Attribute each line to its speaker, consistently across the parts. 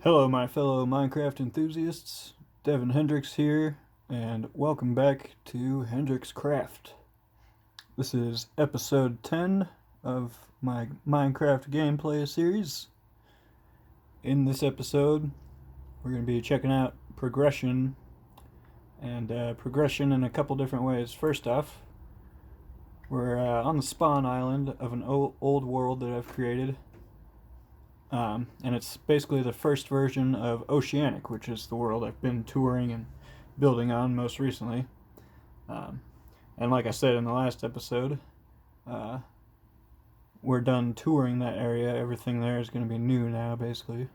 Speaker 1: Hello, my fellow Minecraft enthusiasts. Devin Hendricks here, and welcome back to HENDRIXCRAFT. This is episode 10 of my Minecraft gameplay series. In this episode, we're going to be checking out progression, and progression in a couple different ways. First off, we're on the spawn island of an old world that I've created. And it's basically the first version of Oceanic, which is the world I've been touring and building on most recently. And like I said in the last episode, we're done touring that area. Everything there is going to be new now, basically,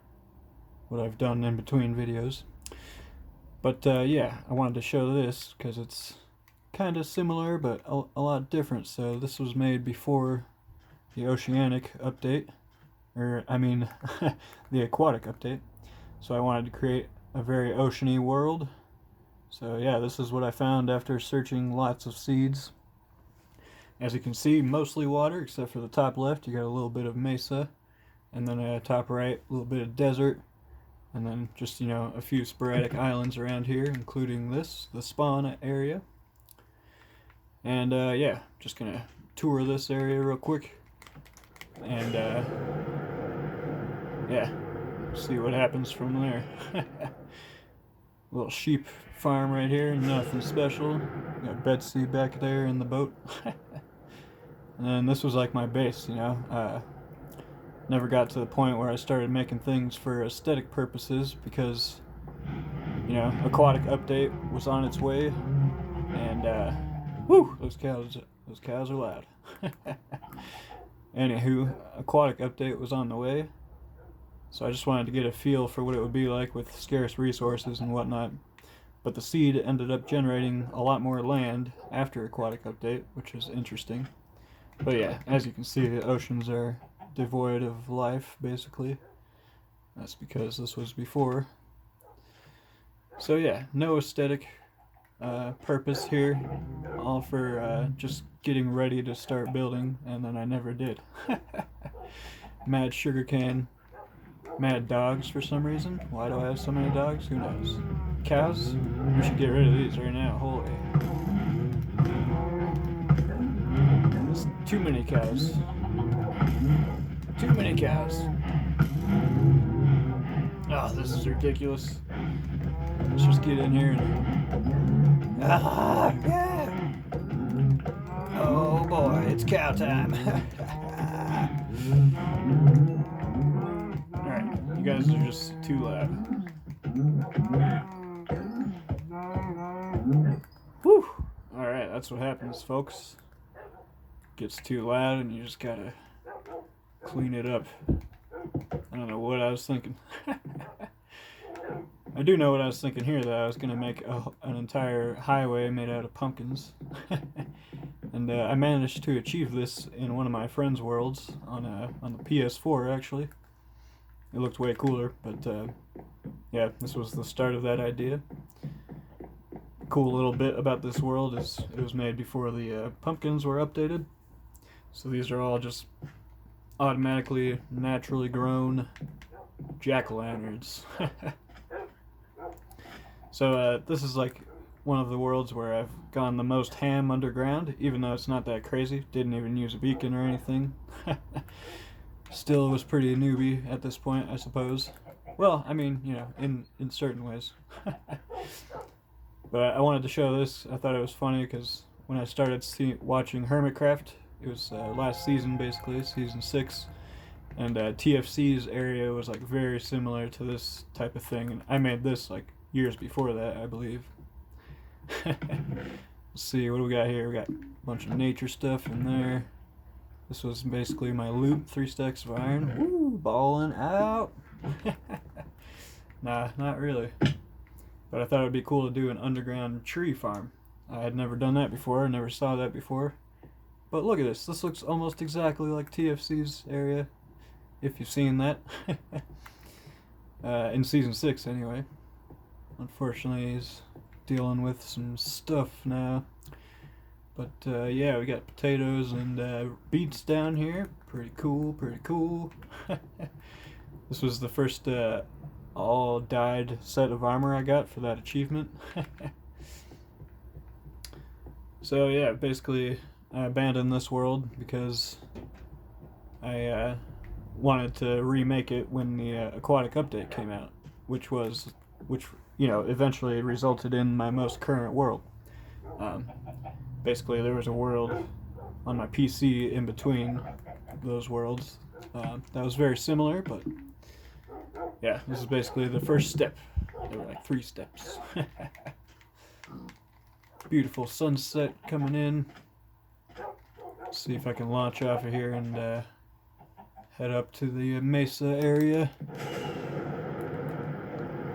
Speaker 1: what I've done in between videos. But yeah, I wanted to show this because it's kind of similar but a lot different. So this was made before the Oceanic update. The aquatic update. So I wanted to create a very oceany world. So yeah, this is what I found after searching lots of seeds. As you can see, mostly water, except for the top left, you got a little bit of Mesa, and then top right, a little bit of desert, and then just, a few sporadic islands around here, including this, the spawn area. And yeah, just gonna tour this area real quick, and yeah, see what happens from there. Little sheep farm right here, nothing special. Got Betsy back there in the boat. And this was like my base, never got to the point where I started making things for aesthetic purposes because, aquatic update was on its way, and whew, those cows are loud. Anywho, aquatic update was on the way. So I just wanted to get a feel for what it would be like with scarce resources and whatnot. But the seed ended up generating a lot more land after aquatic update, which is interesting. But yeah, as you can see, the oceans are devoid of life, basically. That's because this was before. So yeah, no aesthetic purpose here. All for just getting ready to start building, and then I never did. Mad sugarcane. Mad dogs for some reason. Why do I have so many dogs? Who knows? Cows? We should get rid of these right now. Holy. There's too many cows. Too many cows. Oh, this is ridiculous. Let's just get in here and... yeah! Oh boy, it's cow time. You guys are just too loud. Whew. Alright, that's what happens, folks. Gets too loud and you just gotta clean it up. I don't know what I was thinking. I do know what I was thinking here, though. I was gonna make an entire highway made out of pumpkins. And I managed to achieve this in one of my friends' worlds on the PS4, actually. It looked way cooler, but yeah, this was the start of that idea. Cool little bit about this world is it was made before the pumpkins were updated. So these are all just automatically, naturally grown jack-o'-lanterns. So this is like one of the worlds where I've gone the most ham underground, even though it's not that crazy. Didn't even use a beacon or anything. Still was pretty newbie at this point, I suppose. Well, I mean, in certain ways. But I wanted to show this. I thought it was funny because when I started watching HERMITCRAFT, it was last season, basically, season 6, and TFC's area was like very similar to this type of thing, and I made this like years before that, I believe. Let's see, what do we got here? We got a bunch of nature stuff in there. This was basically my loot, 3 stacks of iron. Woo, balling out. Nah, not really. But I thought it would be cool to do an underground tree farm. I had never done that before, never saw that before. But look at this. This looks almost exactly like TFC's area, if you've seen that. In Season 6, anyway. Unfortunately, he's dealing with some stuff now. But yeah, we got potatoes and beets down here. Pretty cool, pretty cool. This was the first all dyed set of armor I got for that achievement. So yeah, basically I abandoned this world because I wanted to remake it when the aquatic update came out, which eventually resulted in my most current world. Um, Basically, there was a world on my PC in between those worlds that was very similar, but yeah, this is basically the first step. There were like 3 steps. Beautiful sunset coming in. See if I can launch off of here and head up to the Mesa area.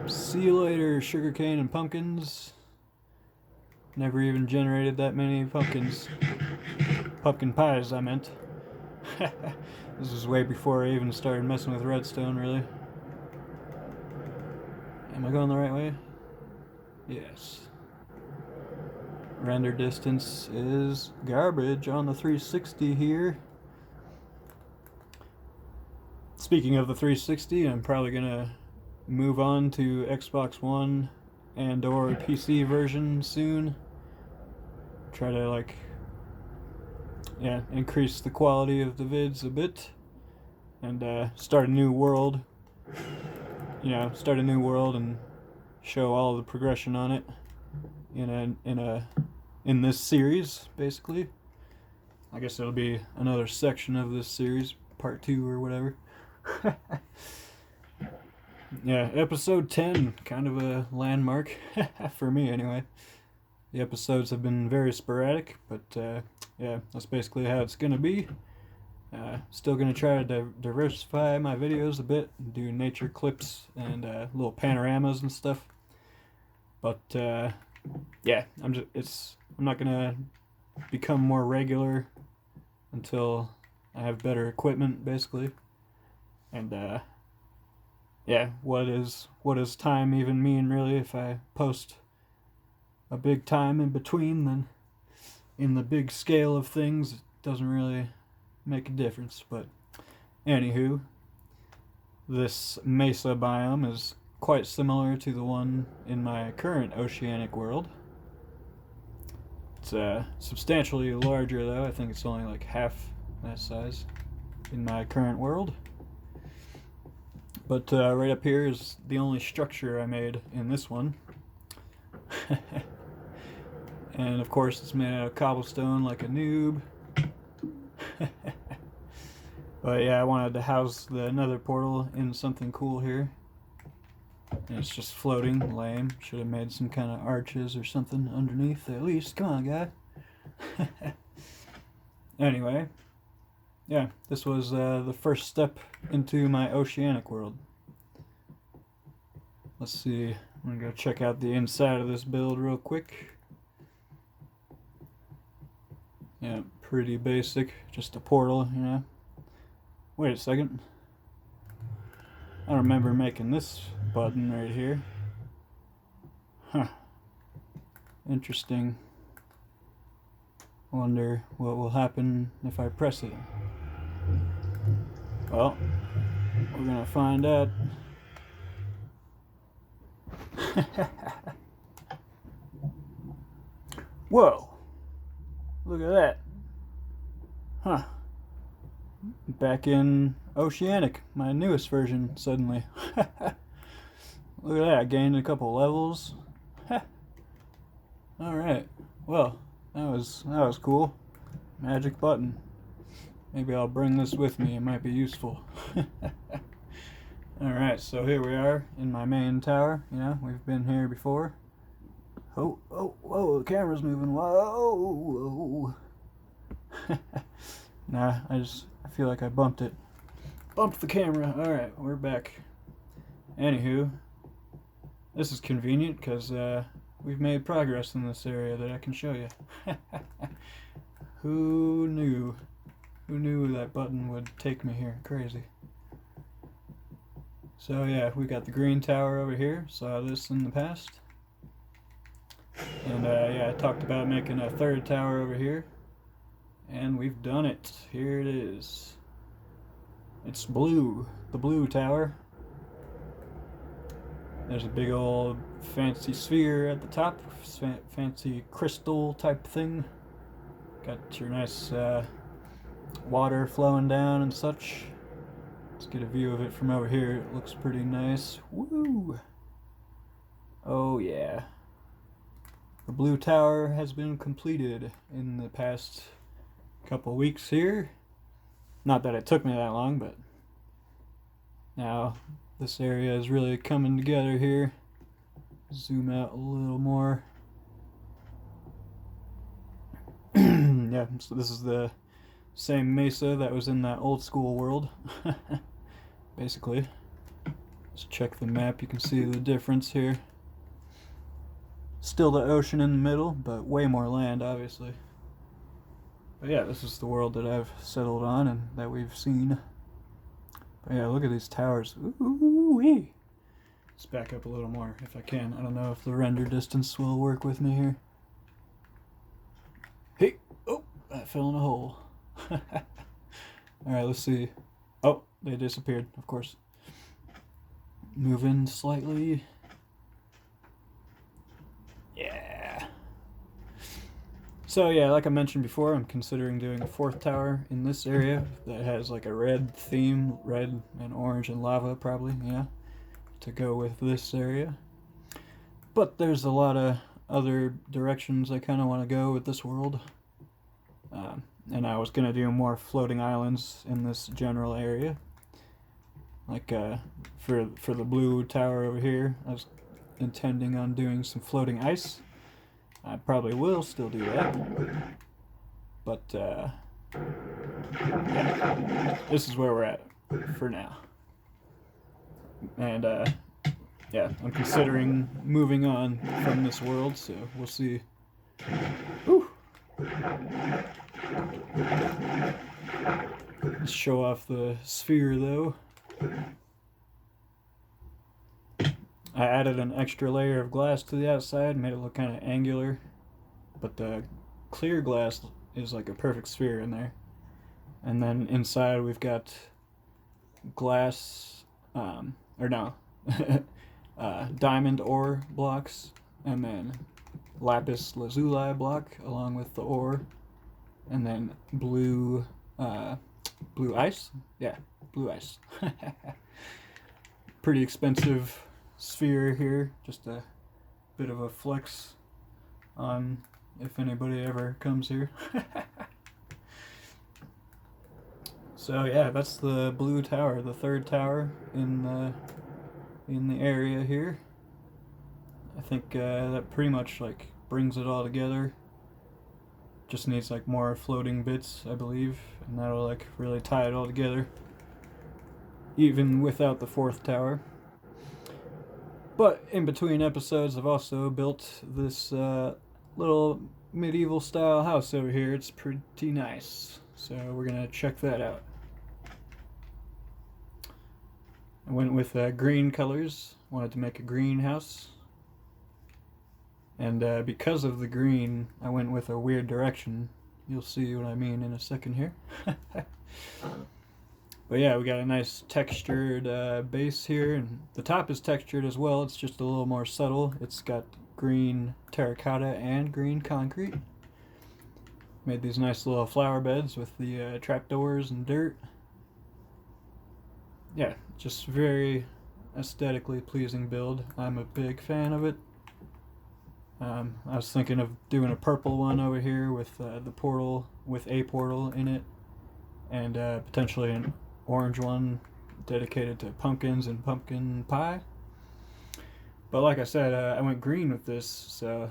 Speaker 1: See you later, sugarcane and pumpkins. Never even generated that many pumpkins. Pumpkin pies, I meant. This was way before I even started messing with redstone, really. Am I going the right way? Yes. Render distance is garbage on the 360 here. Speaking of the 360, I'm probably gonna move on to Xbox One and or PC version soon. Try to increase the quality of the vids a bit and start a new world. Start a new world and show all the progression on it in this series, basically. I guess it'll be another section of this series, part 2 or whatever. Yeah, episode 10, kind of a landmark for me anyway. The episodes have been very sporadic, but yeah, that's basically how it's gonna be. Still gonna try to diversify my videos a bit, do nature clips and little panoramas and stuff. But yeah, I'm not gonna become more regular until I have better equipment, basically. And yeah, what does time even mean, really? If I post a big time in between, then in the big scale of things, it doesn't really make a difference. But anywho, this Mesa biome is quite similar to the one in my current Oceanic world. It's substantially larger, though. I think it's only like half that size in my current world. But right up here is the only structure I made in this one. And of course it's made out of cobblestone like a noob. But yeah, I wanted to house the nether portal in something cool here. And it's just floating, lame. Should have made some kind of arches or something underneath at least. Come on, guy. Anyway, yeah, this was the first step into my Oceanic world. Let's see, I'm gonna go check out the inside of this build real quick. Yeah, pretty basic, just a portal, Wait a second. I remember making this button right here. Huh. Interesting. Wonder what will happen if I press it. Well, we're gonna find out. Whoa! Look at that. Huh. Back in Oceanic, my newest version, suddenly. Look at that, I gained a couple levels. Alright, well, that was cool. Magic button. Maybe I'll bring this with me, it might be useful. Alright, so here we are in my main tower. We've been here before. Oh, whoa, the camera's moving. Whoa. Nah, I feel like I bumped it. Bumped the camera. Alright, we're back. Anywho, this is convenient because we've made progress in this area that I can show you. Who knew? Who knew that button would take me here? Crazy. So yeah, we got the green tower over here. Saw this in the past. And yeah, I talked about making a third tower over here. And we've done it. Here it is. It's blue. The blue tower. There's a big old fancy sphere at the top, fancy crystal type thing. Got your nice water flowing down and such. Let's get a view of it from over here. It looks pretty nice. Woo! Oh yeah. The blue tower has been completed in the past couple weeks here. Not that it took me that long, but now this area is really coming together here. Zoom out a little more. Yeah, so this is the same Mesa that was in that old school world. Basically. Let's check the map, you can see the difference here. Still the ocean in the middle, but way more land, obviously. But yeah, this is the world that I've settled on and that we've seen. But yeah, look at these towers. Ooh-wee. Let's back up a little more if I can. I don't know if the render distance will work with me here. Hey! Oh! I fell in a hole. Alright, let's see. Oh, they disappeared, of course. Move in slightly. Yeah. So yeah, like I mentioned before, I'm considering doing a fourth tower in this area that has like a red theme, red and orange and lava probably, yeah, to go with this area. But there's a lot of other directions I kind of want to go with this world. And I was going to do more floating islands in this general area. Like for the blue tower over here, I was intending on doing some floating ice. I probably will still do that. But yeah, this is where we're at for now. And yeah, I'm considering moving on from this world, so we'll see. Whew. Let's show off the sphere though. I added an extra layer of glass to the outside, made it look kind of angular, but the clear glass is like a perfect sphere in there. And then inside we've got glass, diamond ore blocks, and then lapis lazuli block along with the ore, and then blue ice. Yeah, blue ice. Pretty expensive sphere here, just a bit of a flex on if anybody ever comes here. So yeah, that's the blue tower, the third tower in the area here. I think that pretty much like brings it all together. Just needs like more floating bits, I believe, and that'll like really tie it all together, even without the fourth tower. But in between episodes, I've also built this little medieval style house over here. It's pretty nice, so we're gonna check that out. I went with green colors, wanted to make a green house. And because of the green, I went with a weird direction. You'll see what I mean in a second here. But yeah, we got a nice textured base here, and the top is textured as well. It's just a little more subtle. It's got green terracotta and green concrete. Made these nice little flower beds with the trapdoors and dirt. Yeah, just very aesthetically pleasing build. I'm a big fan of it. I was thinking of doing a purple one over here with the portal, with a portal in it, and potentially an orange one dedicated to pumpkins and pumpkin pie. But like I said, I went green with this, so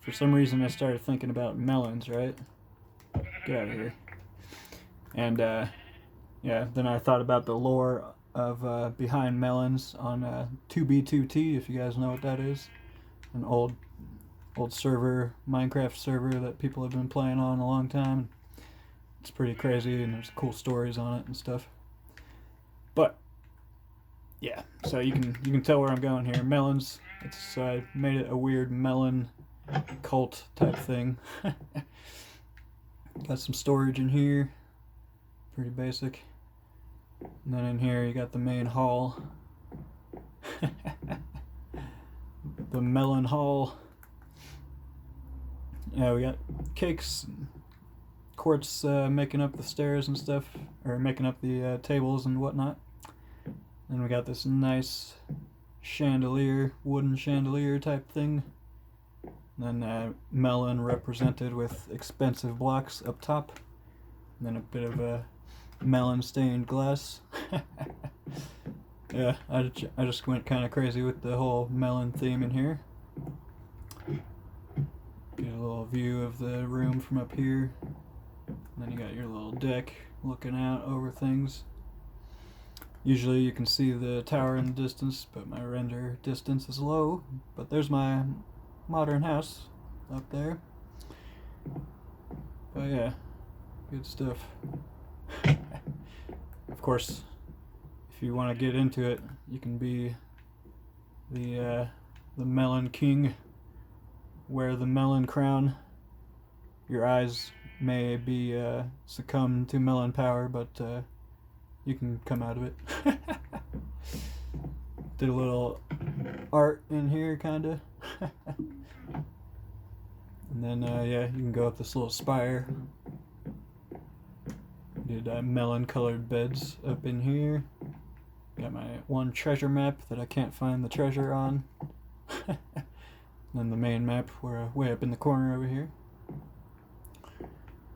Speaker 1: for some reason I started thinking about melons, right? Get out of here. And yeah, then I thought about the lore of behind melons on 2B2T, if you guys know what that is. An old server, Minecraft server that people have been playing on a long time. It's pretty crazy, and there's cool stories on it and stuff. But yeah, so you can tell where I'm going here. Melons. So I made it a weird melon cult type thing. Got some storage in here. Pretty basic. And then in here you got the main hall. the melon haul. Yeah, we got cakes, and quartz making up the stairs and stuff, or making up the tables and whatnot. Then we got this nice chandelier, wooden chandelier type thing. Then melon represented with expensive blocks up top. And then a bit of a melon stained glass. Yeah, I just went kind of crazy with the whole melon theme in here. Get a little view of the room from up here. And then you got your little deck looking out over things. Usually you can see the tower in the distance, but my render distance is low. But there's my modern house up there. But yeah, good stuff. Of course, if you want to get into it, you can be the melon king. Wear the melon crown. Your eyes may be succumb to melon power, but you can come out of it. Did a little art in here, kinda. And then yeah, you can go up this little spire. Did melon colored beds up in here. Got my one treasure map that I can't find the treasure on. Then the main map, we're way up in the corner over here.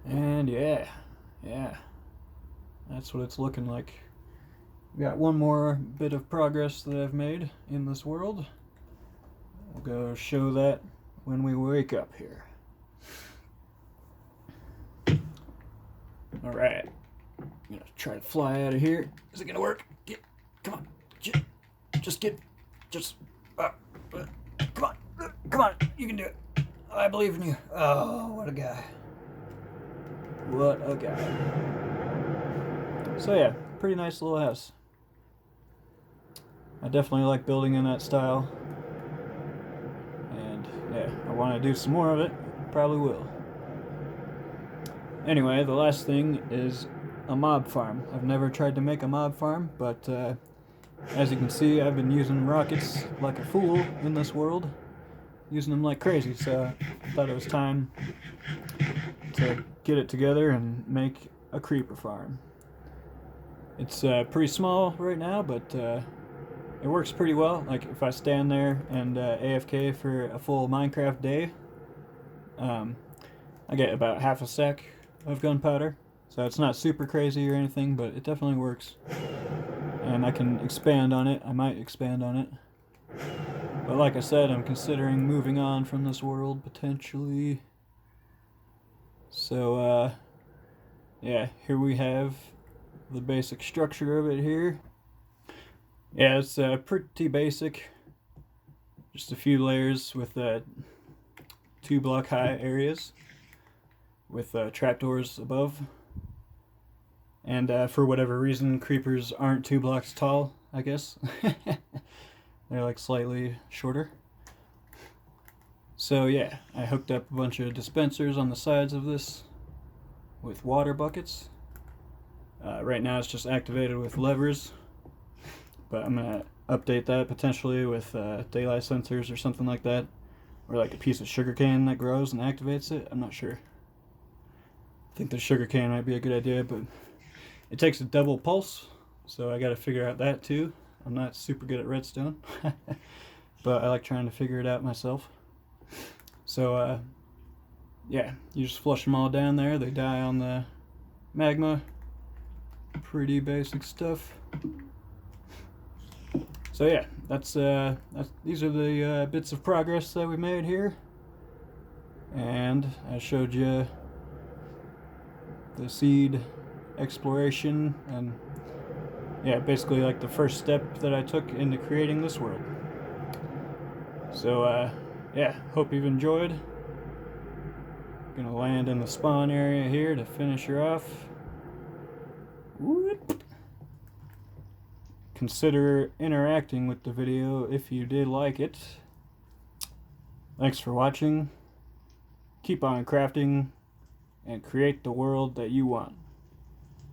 Speaker 1: And yeah, that's what it's looking like. Got one more bit of progress that I've made in this world. We'll go show that when we wake up here. Alright. I'm gonna try to fly out of here. Is it gonna work? Come on. Come on. You can do it. I believe in you. Oh, what a guy. What a guy. So yeah, pretty nice little house. I definitely like building in that style. And yeah, I want to do some more of it. Probably will. Anyway, the last thing is a mob farm. I've never tried to make a mob farm, but as you can see, I've been using rockets like a fool in this world. Using them like crazy, so I thought it was time to get it together and make a creeper farm. It's pretty small right now, but it works pretty well. Like if I stand there and AFK for a full Minecraft day, I get about half a stack of gunpowder. So it's not super crazy or anything, but it definitely works. And I can expand on it. I might expand on it. But like I said, I'm considering moving on from this world, potentially. So, yeah, here we have the basic structure of it here. Yeah, it's pretty basic. Just a few layers with 2 block high areas with trapdoors above. And for whatever reason, creepers aren't 2 blocks tall, I guess. They're like slightly shorter. So yeah, I hooked up a bunch of dispensers on the sides of this with water buckets. Right now it's just activated with levers, but I'm gonna update that potentially with daylight sensors or something like that, or like a piece of sugarcane that grows and activates it. I'm not sure. I think the sugarcane might be a good idea, but it takes a double pulse, so I gotta figure out that too. I'm not super good at redstone, but I like trying to figure it out myself. So, yeah, you just flush them all down there. They die on the magma. Pretty basic stuff. So yeah, these are the bits of progress that we made here. And I showed you the seed exploration and yeah, basically like the first step that I took into creating this world. So yeah, hope you've enjoyed. Gonna land in the spawn area here to finish her off. Whoop. Consider interacting with the video if you did like it. Thanks for watching. Keep on crafting and create the world that you want,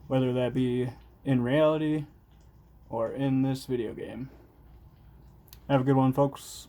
Speaker 1: whether that be in reality or in this video game. Have a good one, folks.